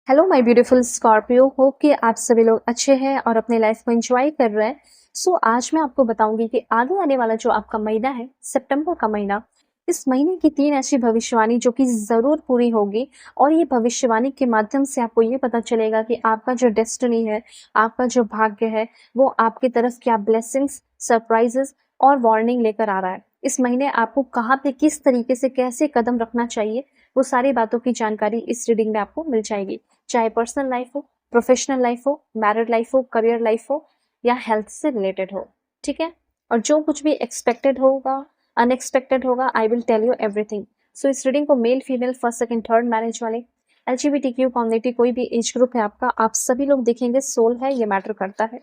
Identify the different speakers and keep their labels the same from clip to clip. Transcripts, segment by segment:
Speaker 1: Hello my beautiful Scorpio, hope कि आप सभी लोग अच्छे हैं और अपने लाइफ को एंजॉय कर रहे हैं। आज मैं आपको बताऊंगी कि आगे आने वाला जो आपका महीना है, सितंबर का महीना, इस महीने की 3 ऐसी भविष्यवाणी जो कि ज़रूर पूरी होगी। और ये भविष्यवाणी के माध्यम से आपको ये पता चलेगा कि आपका जो डेस्टिनी है, आपका जो भाग्य है, वो आपकी तरफ क्या ब्लेसिंग्स, सरप्राइजेस और वार्निंग लेकर आ रहा है। इस महीने आपको कहाँ पे किस तरीके से कैसे कदम रखना चाहिए, वो सारी बातों की जानकारी इस रीडिंग में आपको मिल जाएगी। चाहे पर्सनल लाइफ हो, प्रोफेशनल लाइफ हो, मैरिड लाइफ हो, करियर लाइफ हो या हेल्थ से रिलेटेड हो, ठीक है। और जो कुछ भी एक्सपेक्टेड होगा, अनएक्सपेक्टेड होगा, I will tell you everything. So इस रीडिंग को male, female, first, second, third marriage वाले, LGBTQ कम्युनिटी, कोई भी एज ग्रुप है आपका, आप सभी लोग देखेंगे। सोल है, ये मैटर करता है।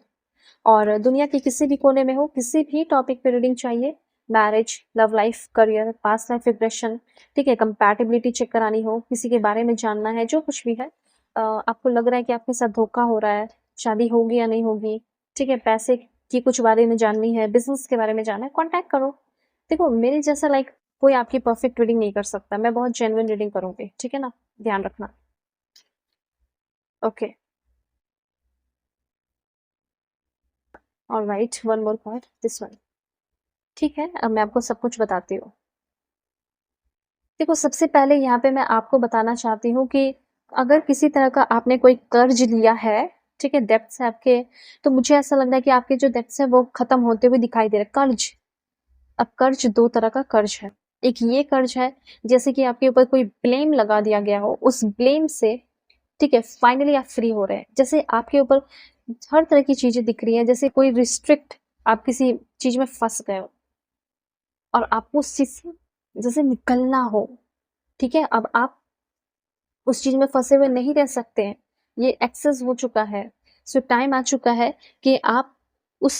Speaker 1: और दुनिया के किसी भी कोने में हो, किसी भी टॉपिक पे रीडिंग चाहिए, marriage, love life, career, past life regression, ठीक है, कंपैटिबिलिटी चेक करानी हो, किसी के बारे में जानना है, जो कुछ भी है, आपको लग रहा है कि आपके साथ धोखा हो रहा है, शादी होगी या नहीं होगी, ठीक है, पैसे की कुछ बारे में जाननी है, बिजनेस के बारे में जानना है, कॉन्टैक्ट करो। देखो, मेरे जैसा कोई आपकी परफेक्ट रीडिंग नहीं कर सकता, मैं बहुत जेन्युइन रीडिंग करूंगी, ठीक है ना, ध्यान रखना। Okay, alright, one more card, this one. ठीक है, अब मैं आपको सब कुछ बताती हूँ। देखो, सबसे पहले यहाँ पे मैं आपको बताना चाहती हूँ कि अगर किसी तरह का आपने कोई कर्ज लिया है, ठीक है, डेब्ट्स है आपके, तो मुझे ऐसा लग रहा है कि आपके जो डेब्ट्स है वो खत्म होते हुए दिखाई दे रहे हैं। कर्ज, अब कर्ज दो तरह का कर्ज है। एक ये कर्ज है जैसे कि आपके ऊपर कोई ब्लेम लगा दिया गया हो, उस ब्लेम से, ठीक है, फाइनली आप फ्री हो रहे हैं। जैसे आपके ऊपर हर तरह की चीजें दिख रही है, जैसे कोई रिस्ट्रिक्ट, आप किसी चीज में फंस गए हो और आपको उस चीज से जैसे निकलना हो, ठीक है, अब आप उस चीज में फंसे हुए नहीं रह सकते हैं, ये एक्सेस हो चुका है। सो टाइम आ चुका है कि आप उस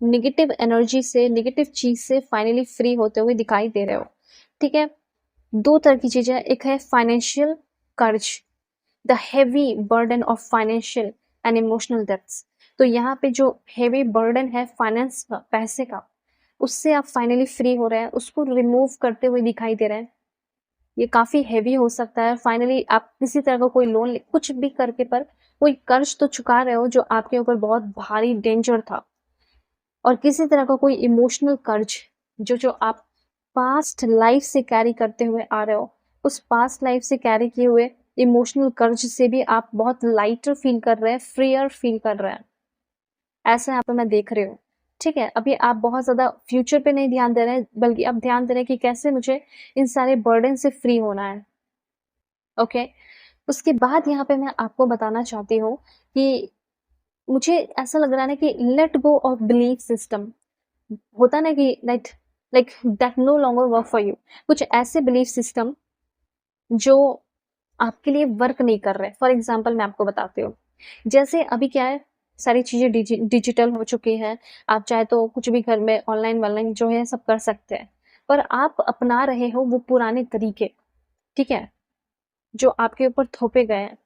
Speaker 1: नेगेटिव एनर्जी से, नेगेटिव चीज से फाइनली फ्री होते हुए दिखाई दे रहे हो, ठीक है। दो तरह की चीजें, एक है फाइनेंशियल कर्ज, the heavy burden of financial and emotional debts. तो यहाँ पे जो हेवी बर्डन है फाइनेंस का, पैसे का, उससे आप फाइनली फ्री हो रहे हैं, उसको रिमूव करते हुए दिखाई दे रहे हैं। ये काफ़ी हेवी हो सकता है। फाइनली आप किसी तरह का कोई लोन, कुछ भी करके पर कोई कर्ज तो चुका रहे हो जो आपके ऊपर बहुत भारी डेंजर था। और किसी तरह का कोई इमोशनल कर्ज जो आप पास्ट लाइफ से कैरी करते हुए आ रहे हो, उस पास्ट लाइफ से कैरी किए हुए इमोशनल कर्ज से भी आप बहुत लाइटर फील कर रहे हैं, फ्रीयर फील कर रहे हैं। ऐसा यहाँ पे मैं देख रही हूँ, ठीक है। अभी आप बहुत ज़्यादा फ्यूचर पे नहीं ध्यान दे रहे हैं, बल्कि आप ध्यान दे रहे हैं कि कैसे मुझे इन सारे बर्डन से फ्री होना है। ओके, उसके बाद यहाँ पे मैं आपको बताना चाहती हूँ कि मुझे ऐसा लग रहा है ना कि let go of belief system, होता ना कि like like that no longer work for you. कुछ ऐसे बिलीफ सिस्टम जो आपके लिए वर्क नहीं कर रहे। फॉर एग्जाम्पल मैं आपको बताती हूँ, जैसे अभी क्या है, सारी चीजें डिजिटल हो चुकी हैं। आप चाहे तो कुछ भी घर में ऑनलाइन वानलाइन जो है सब कर सकते हैं, पर आप अपना रहे हो वो पुराने तरीके, ठीक है, जो आपके ऊपर थोपे गए हैं।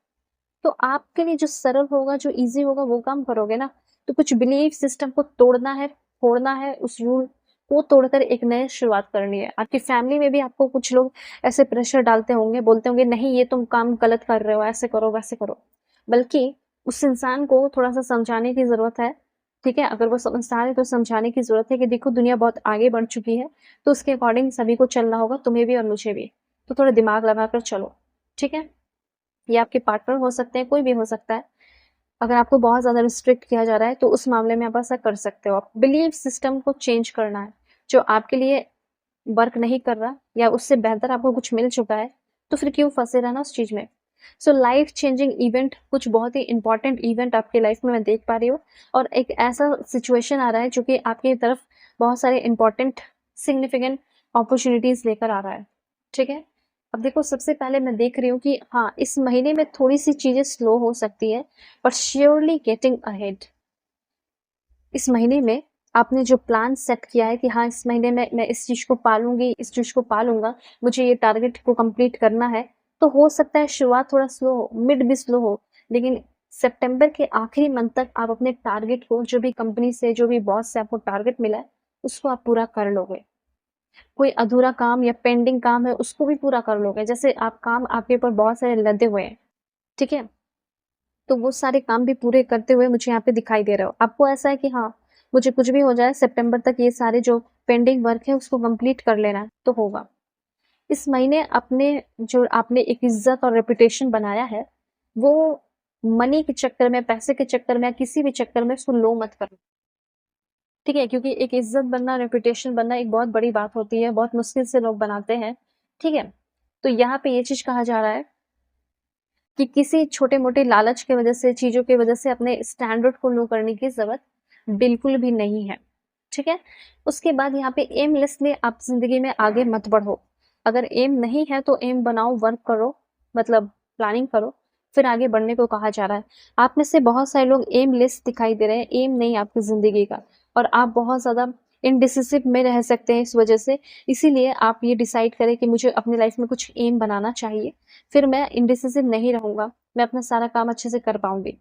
Speaker 1: तो आपके लिए जो सरल होगा, जो ईज़ी होगा, वो काम करोगे ना। तो कुछ बिलीफ सिस्टम को तोड़ना है, फोड़ना है, उस रूल को तोड़कर एक नई शुरुआत करनी है। आपकी फैमिली में भी आपको कुछ लोग ऐसे प्रेशर डालते होंगे, बोलते होंगे नहीं ये तुम काम गलत कर रहे हो, ऐसे करो वैसे करो। बल्कि उस इंसान को थोड़ा-सा समझाने की ज़रूरत है, ठीक है? अगर वो समझदार है तो समझाने की ज़रूरत है कि देखो दुनिया बहुत आगे बढ़ चुकी है, तो उसके अकॉर्डिंग सभी को चलना होगा, तुम्हें भी और मुझे भी। तो थोड़ा दिमाग लगाकर चलो, ठीक है? ये आपके पार्टनर हो सकते हैं, कोई भी हो सकता है। अगर आपको बहुत ज़्यादा रिस्ट्रिक्ट किया जा रहा है, तो उस मामले में आप ऐसा कर सकते हो। आप बिलीफ सिस्टम को चेंज करना है, जो आपके लिए वर्क नहीं कर रहा या उससे बेहतर आपको कुछ मिल चुका है, तो फिर क्यों फँसे रहना उस चीज़ में। सो लाइफ चेंजिंग इवेंट, कुछ बहुत ही इंपॉर्टेंट इवेंट आपकी लाइफ में मैं देख पा रही हूँ, और एक ऐसा सिचुएशन आ रहा है जो कि आपकी तरफ बहुत सारे इंपॉर्टेंट सिग्निफिकेंट अपॉर्चुनिटीज़ लेकर आ रहा है, ठीक है? अब देखो, सबसे पहले मैं देख रही हूँ कि हाँ, इस महीने में थोड़ी-सी चीज़ें स्लो हो सकती है, बट श्योरली गेटिंग अहेड। इस महीने में आपने जो प्लान सेट किया है कि हाँ, इस महीने में मैं इस चीज़ को पालूँगी, इस चीज़ को पालूँगा, मुझे ये टारगेट को कंप्लीट करना है, तो हो सकता है शुरुआत थोड़ा स्लो हो, मिड भी स्लो हो, लेकिन सितंबर के आखिरी मंथ तक आप अपने टारगेट को, जो भी कंपनी से, जो भी बॉस से आपको टारगेट मिला है, उसको आप पूरा कर लोगे। कोई अधूरा काम या पेंडिंग काम है, उसको भी पूरा कर लोगे। जैसे आप काम, आपके ऊपर बहुत सारे लदे हुए हैं, ठीक है? तो वो सारे काम भी पूरे करते हुए मुझे यहाँ पे दिखाई दे रहे हो। आपको ऐसा है कि हाँ, मुझे कुछ भी हो जाए सितंबर तक ये सारे जो पेंडिंग वर्क है उसको कंप्लीट कर लेना है, तो होगा। इस महीने अपने जो आपने एक इज्जत और रेपुटेशन बनाया है, वो मनी के चक्कर में, पैसे के चक्कर में या किसी भी चक्कर में उसको लो मत करो। ठीक है? क्योंकि एक इज्जत बनना, रेपुटेशन बनना एक बहुत बड़ी बात होती है, बहुत मुश्किल से लोग बनाते हैं। ठीक है? तो यहाँ पे ये चीज़ कहा जा रहा है कि किसी छोटे-मोटे लालच की वजह से, चीज़ों की वजह से अपने स्टैंडर्ड को लो करने की ज़रूरत बिल्कुल भी नहीं है। ठीक है? उसके बाद यहाँ पे एमलेसली आप ज़िंदगी में आगे मत बढ़ो। अगर एम नहीं है तो एम बनाओ, वर्क करो, मतलब प्लानिंग करो, फिर आगे बढ़ने को कहा जा रहा है। आप में से बहुत सारे लोग एमलेस दिखाई दे रहे हैं, एम नहीं आपकी ज़िंदगी का, और आप बहुत ज़्यादा इनडिसिसिव में रह सकते हैं इस वजह से। इसीलिए आप ये डिसाइड करें कि मुझे अपनी लाइफ में कुछ एम बनाना चाहिए, फिर मैं इनडिसिसिव नहीं रहूँगा, मैं अपना सारा काम अच्छे से कर पाऊँगी।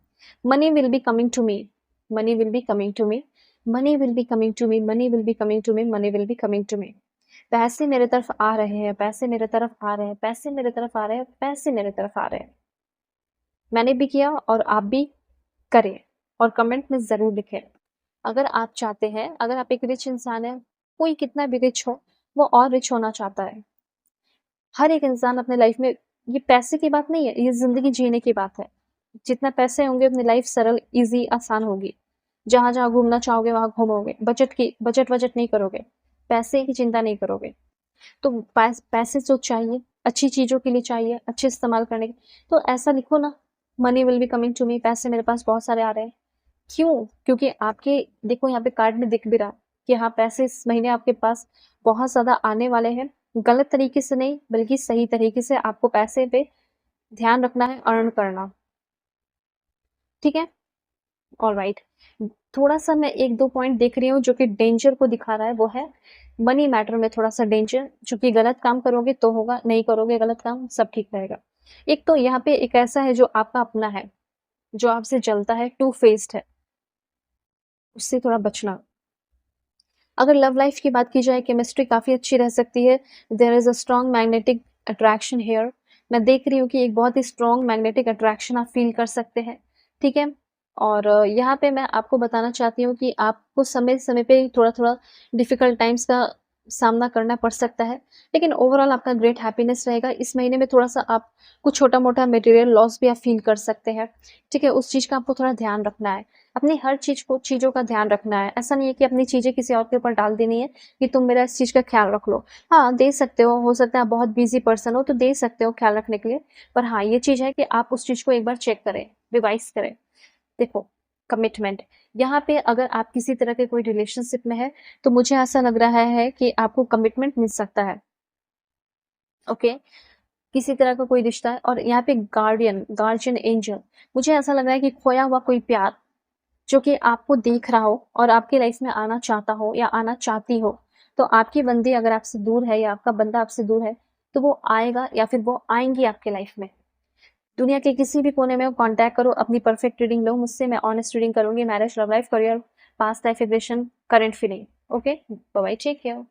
Speaker 1: Money will be coming to me, money will be coming to me, money will be coming to me, money will be coming to me, money will be coming to me. पैसे मेरे तरफ आ रहे हैं, पैसे मेरे तरफ आ रहे हैं, पैसे मेरे तरफ आ रहे हैं, पैसे मेरे तरफ आ रहे हैं। मैंने भी किया और आप भी करें, और कमेंट में ज़रूर लिखें। अगर आप चाहते हैं, अगर आप एक रिच इंसान हैं, कोई कितना भी रिच हो, वो और रिच होना चाहता है। हर एक इंसान अपने लाइफ में, ये पैसे की बात नहीं है, ये ज़िंदगी जीने की बात है। जितना पैसे होंगे उतनी लाइफ सरल, ईज़ी, आसान होगी। जहाँ-जहाँ घूमना चाहोगे वहाँ घूमोगे। बजट-वजट नहीं करोगे। पैसे की चिंता नहीं करोगे। तो पैसे जो चाहिए, अच्छी चीज़ों के लिए चाहिए, अच्छे इस्तेमाल करने के, तो ऐसा लिखो ना, money will be coming to me, पैसे मेरे पास बहुत सारे आ रहे हैं। क्यों? क्योंकि आपके, देखो यहाँ पे कार्ड में दिख भी रहा कि हाँ, पैसे इस महीने आपके पास बहुत ज़्यादा आने वाले हैं। गलत तरीके से नहीं, बल्कि सही तरीके से आपको पैसे पे ध्यान रखना है, अर्न करना। ठीक है? ऑलराइट। थोड़ा-सा मैं 1-2 पॉइंट देख रही हूँ जो कि डेंजर को दिखा रहा है, वो है मनी मैटर में थोड़ा-सा डेंजर, जो कि गलत काम करोगे तो होगा, नहीं करोगे गलत काम, सब ठीक रहेगा। एक तो यहाँ पे एक ऐसा है जो आपका अपना है, जो आपसे जलता है, टू फेस्ड है, उससे थोड़ा बचना। अगर लव लाइफ की बात की जाए, केमिस्ट्री काफ़ी अच्छी रह सकती है। There is a strong magnetic attraction here. मैं देख रही हूँ कि एक बहुत ही स्ट्रॉन्ग मैग्नेटिक अट्रैक्शन आप फ़ील कर सकते हैं, ठीक है? और यहाँ पे मैं आपको बताना चाहती हूँ कि आपको समय-समय पे थोड़ा-थोड़ा डिफ़िकल्ट टाइम्स का सामना करना पड़ सकता है, लेकिन ओवरऑल आपका ग्रेट हैप्पीनेस रहेगा। इस महीने में थोड़ा-सा आप कुछ छोटा-मोटा मटेरियल लॉस भी आप फ़ील कर सकते हैं, ठीक है? उस चीज़ का आपको थोड़ा ध्यान रखना है। अपनी हर चीज़ों का ध्यान रखना है। ऐसा नहीं है कि अपनी चीज़ें किसी और के ऊपर डाल देनी है कि तुम मेरा इस चीज़ का ख़्याल रख लो। हाँ, दे सकते हो सकता है आप बहुत बिज़ी पर्सन हो तो दे सकते हो ख़्याल रखने के लिए। पर हाँ, ये चीज़ है कि आप उस चीज़ को एक बार चेक करें, रिवाइज़ करें। देखो, कमिटमेंट, यहाँ पे अगर आप किसी तरह के कोई रिलेशनशिप में हैं, तो मुझे ऐसा लग रहा है कि आपको कमिटमेंट मिल सकता है। ओके? किसी तरह का कोई रिश्ता है, और यहाँ पे गार्जियन एंजल, मुझे ऐसा लग रहा है कि खोया हुआ कोई प्यार जो कि आपको देख रहा हो और आपकी लाइफ में आना चाहता हो या आना चाहती हो, तो आपकी बंदी अगर आपसे दूर है या आपका बंदा आपसे दूर है, तो वो आएगा या फिर वो आएँगी आपके लाइफ में। दुनिया के किसी भी कोने में कॉन्टैक्ट करो, अपनी परफेक्ट रीडिंग लो मुझसे, मैं ऑनेस्ट रीडिंग करूँगी, marriage, love life, career, past life regression, current feeling. Okay? Bye bye, take care.